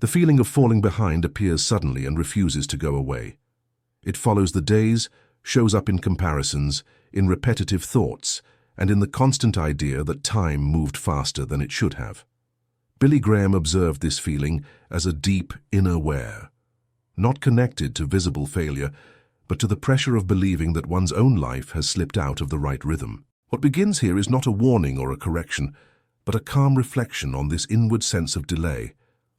The feeling of falling behind appears suddenly and refuses to go away. It follows the days, shows up in comparisons, in repetitive thoughts, and in the constant idea that time moved faster than it should have. Billy Graham observed this feeling as a deep inner wear, not connected to visible failure, but to the pressure of believing that one's own life has slipped out of the right rhythm. What begins here is not a warning or a correction, but a calm reflection on this inward sense of delay,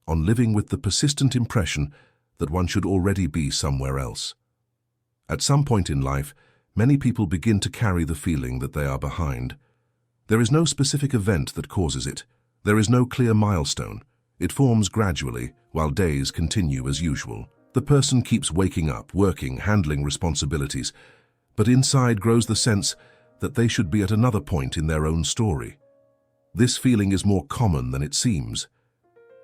on living with the persistent impression that one should already be somewhere else. At some point in life, many people begin to carry the feeling that they are behind. There is no specific event that causes it. There is no clear milestone. It forms gradually, while days continue as usual. The person keeps waking up, working, handling responsibilities, but inside grows the sense that they should be at another point in their own story. This feeling is more common than it seems.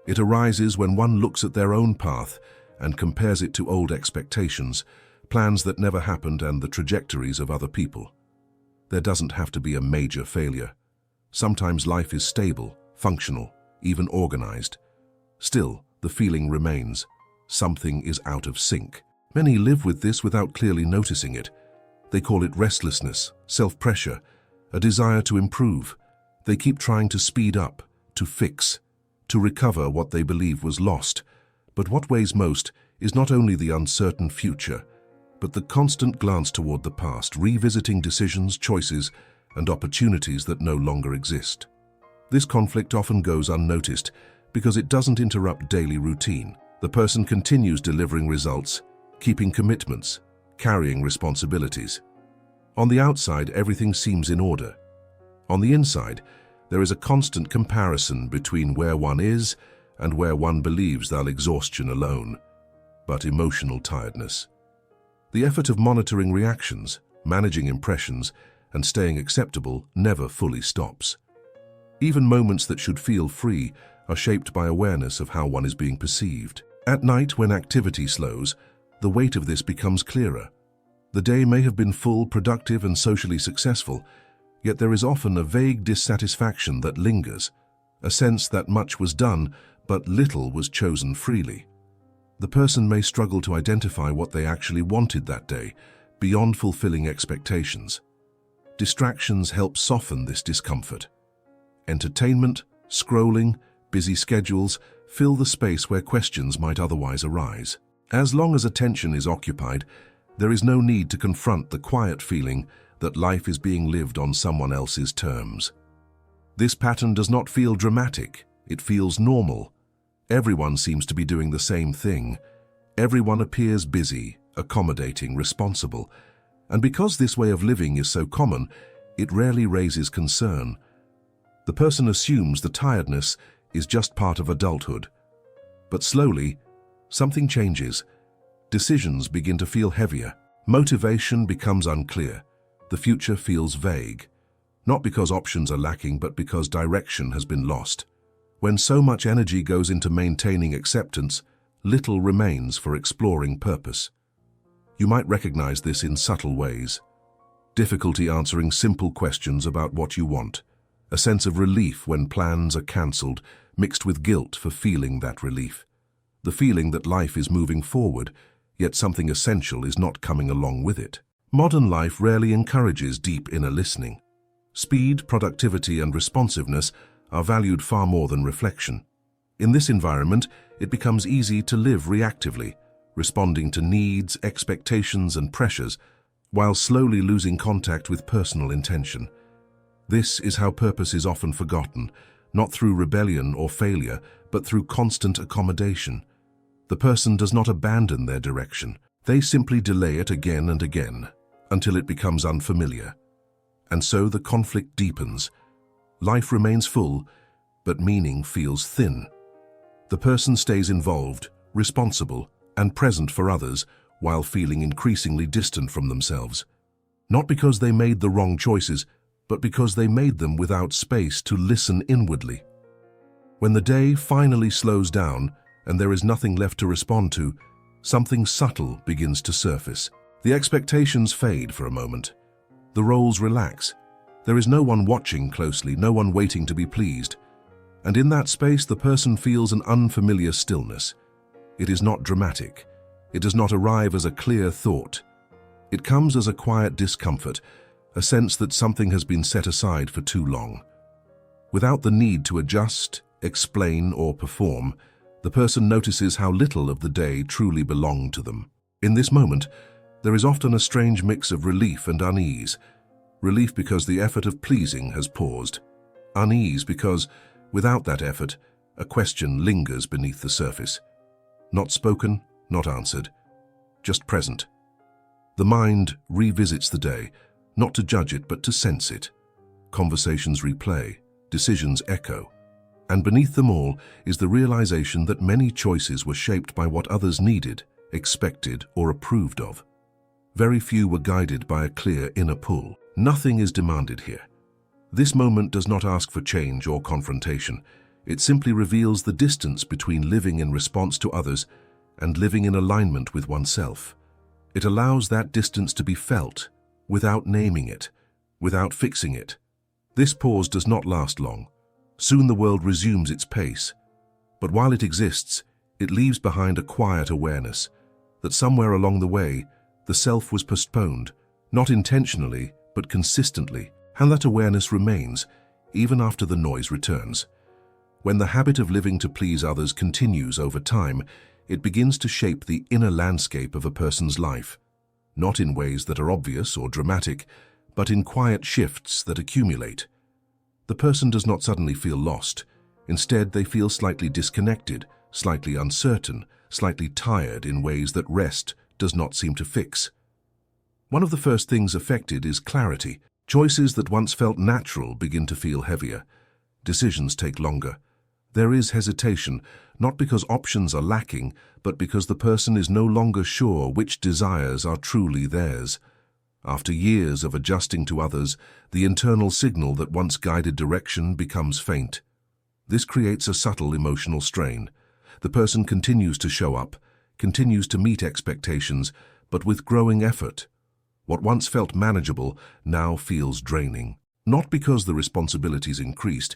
It arises when one looks at their own path and compares it to old expectations, plans that never happened, and the trajectories of other people. There doesn't have to be a major failure. Sometimes life is stable, functional, even organized. Still, the feeling remains. Something is out of sync. Many live with this without clearly noticing it. They call it restlessness, self-pressure, a desire to improve. They keep trying to speed up, to fix, to recover what they believe was lost. But what weighs most is not only the uncertain future, but the constant glance toward the past, revisiting decisions, choices, and opportunities that no longer exist. This conflict often goes unnoticed because it doesn't interrupt daily routine. The person continues delivering results, keeping commitments, carrying responsibilities. On the outside, everything seems in order. On the inside, there is a constant comparison between where one is and where one believes they'll exhaustion alone, but emotional tiredness. The effort of monitoring reactions, managing impressions, and staying acceptable never fully stops. Even moments that should feel free are shaped by awareness of how one is being perceived. At night, when activity slows, the weight of this becomes clearer. The day may have been full, productive, and socially successful, yet there is often a vague dissatisfaction that lingers, a sense that much was done, but little was chosen freely. The person may struggle to identify what they actually wanted that day, beyond fulfilling expectations. Distractions help soften this discomfort. Entertainment, scrolling, busy schedules fill the space where questions might otherwise arise. As long as attention is occupied, there is no need to confront the quiet feeling that life is being lived on someone else's terms. This pattern does not feel dramatic, it feels normal. Everyone seems to be doing the same thing. Everyone appears busy, accommodating, responsible. And because this way of living is so common, it rarely raises concern. The person assumes the tiredness is just part of adulthood. But slowly, something changes. Decisions begin to feel heavier. Motivation becomes unclear. The future feels vague. Not because options are lacking, but because direction has been lost. When so much energy goes into maintaining acceptance, little remains for exploring purpose. You might recognize this in subtle ways. Difficulty answering simple questions about what you want. A sense of relief when plans are cancelled, mixed with guilt for feeling that relief. The feeling that life is moving forward, yet something essential is not coming along with it. Modern life rarely encourages deep inner listening. Speed, productivity, and responsiveness are valued far more than reflection. In this environment, it becomes easy to live reactively, responding to needs, expectations, and pressures, while slowly losing contact with personal intention. This is how purpose is often forgotten, not through rebellion or failure, but through constant accommodation. The person does not abandon their direction. They simply delay it again and again, until it becomes unfamiliar. And so the conflict deepens. Life remains full, but meaning feels thin. The person stays involved, responsible, and present for others, while feeling increasingly distant from themselves. Not because they made the wrong choices, but because they made them without space to listen inwardly. When the day finally slows down and there is nothing left to respond to, something subtle begins to surface. The expectations fade for a moment. The roles relax. There is no one watching closely, no one waiting to be pleased. And in that space, the person feels an unfamiliar stillness. It is not dramatic. It does not arrive as a clear thought. It comes as a quiet discomfort, a sense that something has been set aside for too long. Without the need to adjust, explain, or perform, the person notices how little of the day truly belonged to them. In this moment, there is often a strange mix of relief and unease. Relief because the effort of pleasing has paused. Unease because, without that effort, a question lingers beneath the surface. Not spoken, not answered, just present. The mind revisits the day, not to judge it but to sense it. Conversations replay, decisions echo. And beneath them all is the realization that many choices were shaped by what others needed, expected, or approved of. Very few were guided by a clear inner pull. Nothing is demanded here. This moment does not ask for change or confrontation. It simply reveals the distance between living in response to others and living in alignment with oneself. It allows that distance to be felt, without naming it, without fixing it. This pause does not last long. Soon the world resumes its pace. But while it exists, it leaves behind a quiet awareness that somewhere along the way, the self was postponed, not intentionally, but consistently, and that awareness remains, even after the noise returns. When the habit of living to please others continues over time, it begins to shape the inner landscape of a person's life, not in ways that are obvious or dramatic, but in quiet shifts that accumulate. The person does not suddenly feel lost. Instead, they feel slightly disconnected, slightly uncertain, slightly tired in ways that rest does not seem to fix. One of the first things affected is clarity. Choices that once felt natural begin to feel heavier. Decisions take longer. There is hesitation, not because options are lacking, but because the person is no longer sure which desires are truly theirs. After years of adjusting to others, the internal signal that once guided direction becomes faint. This creates a subtle emotional strain. The person continues to show up, continues to meet expectations, but with growing effort. What once felt manageable now feels draining. Not because the responsibilities increased,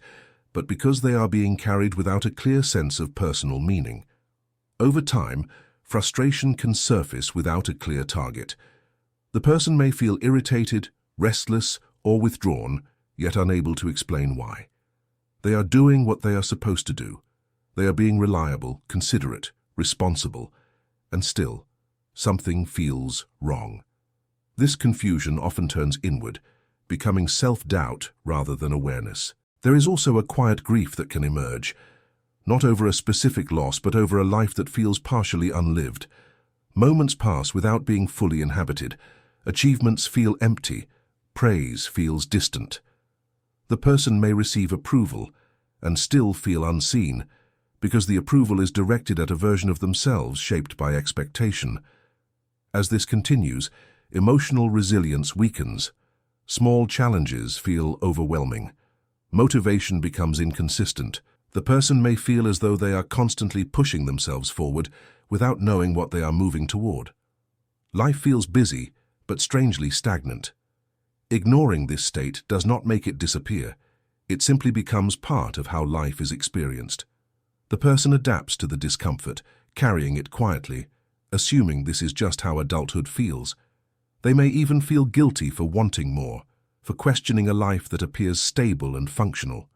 but because they are being carried without a clear sense of personal meaning. Over time, frustration can surface without a clear target. The person may feel irritated, restless, or withdrawn, yet unable to explain why. They are doing what they are supposed to do. They are being reliable, considerate, responsible, and still, something feels wrong. This confusion often turns inward, becoming self-doubt rather than awareness. There is also a quiet grief that can emerge, not over a specific loss, but over a life that feels partially unlived. Moments pass without being fully inhabited. Achievements feel empty. Praise feels distant. The person may receive approval and still feel unseen, because the approval is directed at a version of themselves shaped by expectation. As this continues, emotional resilience weakens. Small challenges feel overwhelming. Motivation becomes inconsistent. The person may feel as though they are constantly pushing themselves forward without knowing what they are moving toward. Life feels busy, but strangely stagnant. Ignoring this state does not make it disappear. It simply becomes part of how life is experienced. The person adapts to the discomfort, carrying it quietly, assuming this is just how adulthood feels. They may even feel guilty for wanting more, for questioning a life that appears stable and functional.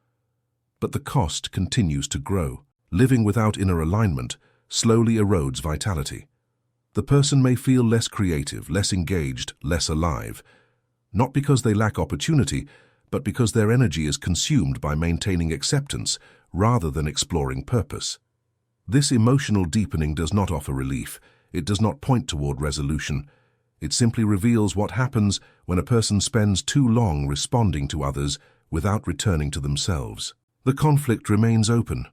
But the cost continues to grow. Living without inner alignment slowly erodes vitality. The person may feel less creative, less engaged, less alive, not because they lack opportunity, but because their energy is consumed by maintaining acceptance rather than exploring purpose. This emotional deepening does not offer relief. It does not point toward resolution. It simply reveals what happens when a person spends too long responding to others without returning to themselves. The conflict remains open,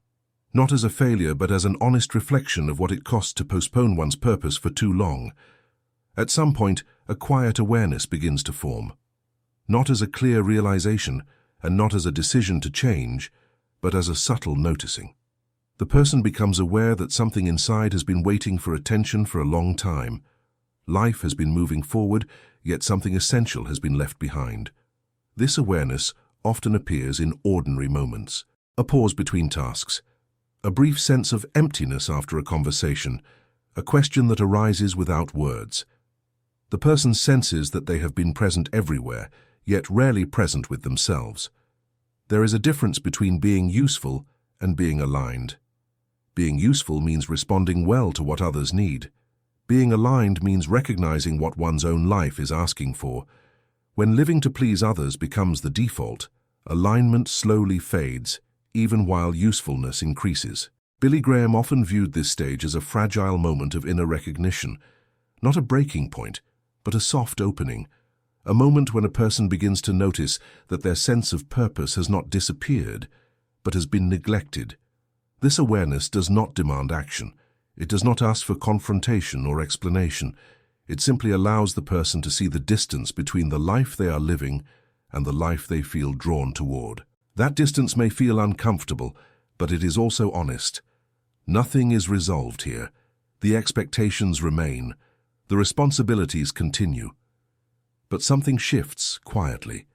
not as a failure but as an honest reflection of what it costs to postpone one's purpose for too long. At some point, a quiet awareness begins to form, not as a clear realization and not as a decision to change, but as a subtle noticing. The person becomes aware that something inside has been waiting for attention for a long time. Life has been moving forward, yet something essential has been left behind. This awareness often appears in ordinary moments. A pause between tasks. A brief sense of emptiness after a conversation. A question that arises without words. The person senses that they have been present everywhere, yet rarely present with themselves. There is a difference between being useful and being aligned. Being useful means responding well to what others need. Being aligned means recognizing what one's own life is asking for. When living to please others becomes the default, alignment slowly fades, even while usefulness increases. Billy Graham often viewed this stage as a fragile moment of inner recognition, not a breaking point, but a soft opening, a moment when a person begins to notice that their sense of purpose has not disappeared, but has been neglected. This awareness does not demand action. It does not ask for confrontation or explanation. It simply allows the person to see the distance between the life they are living and the life they feel drawn toward. That distance may feel uncomfortable, but it is also honest. Nothing is resolved here. The expectations remain. The responsibilities continue. But something shifts quietly.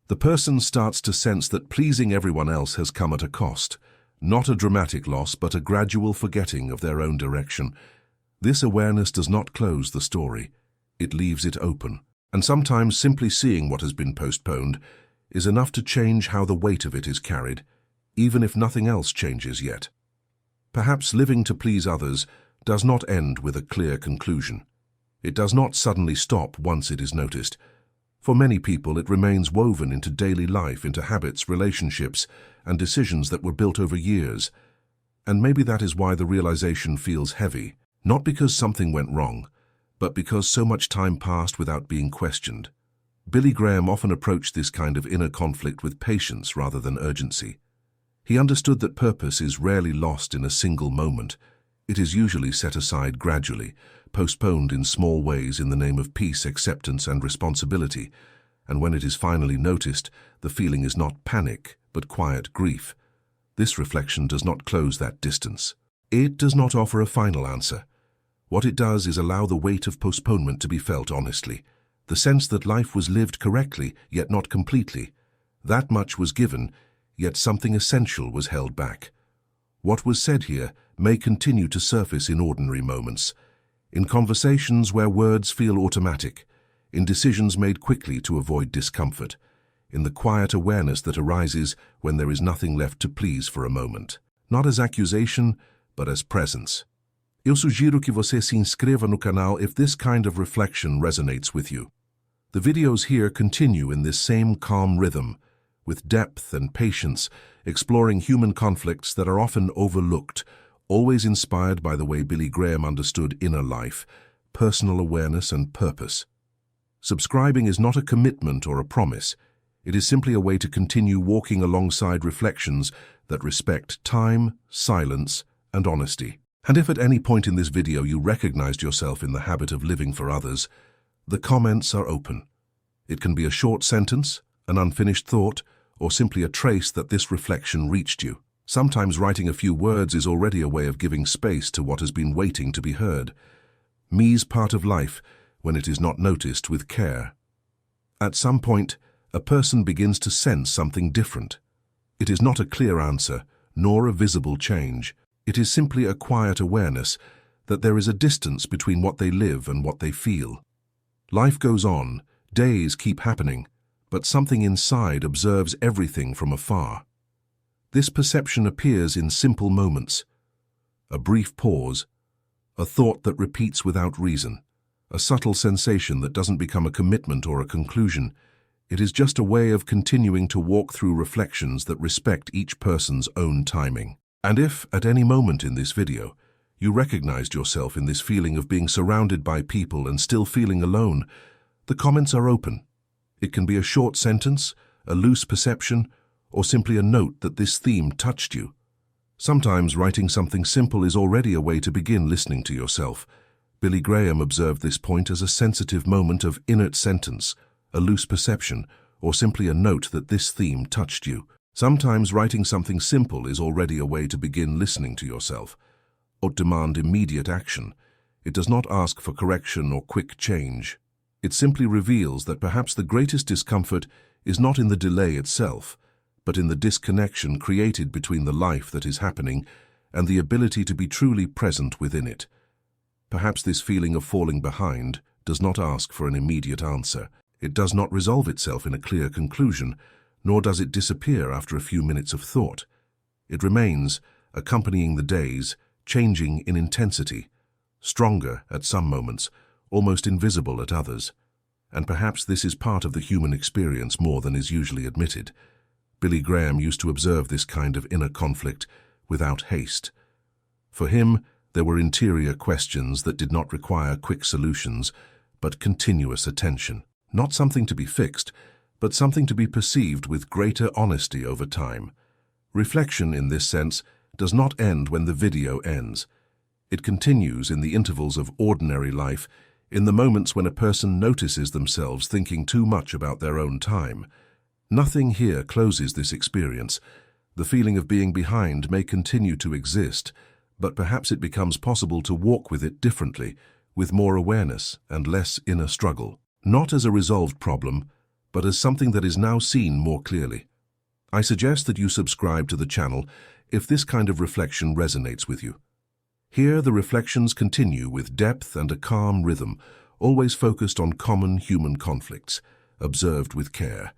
The person starts to sense that pleasing everyone else has come at a cost, not a dramatic loss, but a gradual forgetting of their own direction. This awareness does not close the story. It leaves it open. And sometimes simply seeing what has been postponed is enough to change how the weight of it is carried, even if nothing else changes yet. Perhaps living to please others does not end with a clear conclusion. It does not suddenly stop once it is noticed. For many people, it remains woven into daily life, into habits, relationships, and decisions that were built over years. And maybe that is why the realization feels heavy, not because something went wrong, but because so much time passed without being questioned. Billy Graham often approached this kind of inner conflict with patience rather than urgency. He understood that purpose is rarely lost in a single moment. It is usually set aside gradually, postponed in small ways in the name of peace, acceptance, and responsibility. And when it is finally noticed, the feeling is not panic, but quiet grief. This reflection does not close that distance. It does not offer a final answer. What it does is allow the weight of postponement to be felt honestly. The sense that life was lived correctly, yet not completely. That much was given, yet something essential was held back. What was said here may continue to surface in ordinary moments, in conversations where words feel automatic, in decisions made quickly to avoid discomfort, in the quiet awareness that arises when there is nothing left to please for a moment. Not as accusation, but as presence. Eu sugiro que você se inscreva no canal if this kind of reflection resonates with you. The videos here continue in this same calm rhythm, with depth and patience, exploring human conflicts that are often overlooked, always inspired by the way Billy Graham understood inner life, personal awareness, and purpose. Subscribing is not a commitment or a promise. It is simply a way to continue walking alongside reflections that respect time, silence, and honesty. And if at any point in this video you recognized yourself in the habit of living for others, the comments are open. It can be a short sentence, an unfinished thought, or simply a trace that this reflection reached you. Sometimes writing a few words is already a way of giving space to what has been waiting to be heard. Me's part of life when it is not noticed with care. At some point, a person begins to sense something different. It is not a clear answer, nor a visible change. It is simply a quiet awareness that there is a distance between what they live and what they feel. Life goes on, days keep happening, but something inside observes everything from afar. This perception appears in simple moments. A brief pause, a thought that repeats without reason, a subtle sensation that doesn't become a commitment or a conclusion. It is just a way of continuing to walk through reflections that respect each person's own timing. And if, at any moment in this video, you recognized yourself in this feeling of being surrounded by people and still feeling alone, the comments are open. It can be a short sentence, a loose perception, or simply a note that this theme touched you. Sometimes writing something simple is already a way to begin listening to yourself. Billy Graham observed this point as a sensitive moment of inert sentence, a loose perception, or simply a note that this theme touched you. Sometimes writing something simple is already a way to begin listening to yourself. Or demand immediate action. It does not ask for correction or quick change. It simply reveals that perhaps the greatest discomfort is not in the delay itself, but in the disconnection created between the life that is happening and the ability to be truly present within it. Perhaps this feeling of falling behind does not ask for an immediate answer. It does not resolve itself in a clear conclusion, nor does it disappear after a few minutes of thought. It remains, accompanying the days, changing in intensity, stronger at some moments, almost invisible at others. And perhaps this is part of the human experience more than is usually admitted. Billy Graham used to observe this kind of inner conflict without haste. For him, there were interior questions that did not require quick solutions, but continuous attention. Not something to be fixed, but something to be perceived with greater honesty over time. Reflection, in this sense, does not end when the video ends. It continues in the intervals of ordinary life, in the moments when a person notices themselves thinking too much about their own time. Nothing here closes this experience. The feeling of being behind may continue to exist, but perhaps it becomes possible to walk with it differently, with more awareness and less inner struggle. Not as a resolved problem, but as something that is now seen more clearly. I suggest that you subscribe to the channel if this kind of reflection resonates with you. Here the reflections continue with depth and a calm rhythm, always focused on common human conflicts, observed with care.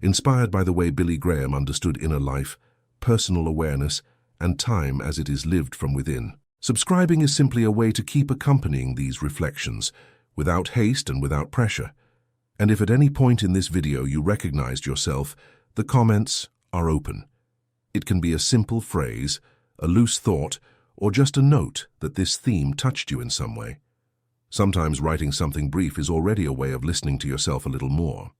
Inspired by the way Billy Graham understood inner life, personal awareness, and time as it is lived from within. Subscribing is simply a way to keep accompanying these reflections, without haste and without pressure. And if at any point in this video you recognized yourself, the comments are open. It can be a simple phrase, a loose thought, or just a note that this theme touched you in some way. Sometimes writing something brief is already a way of listening to yourself a little more.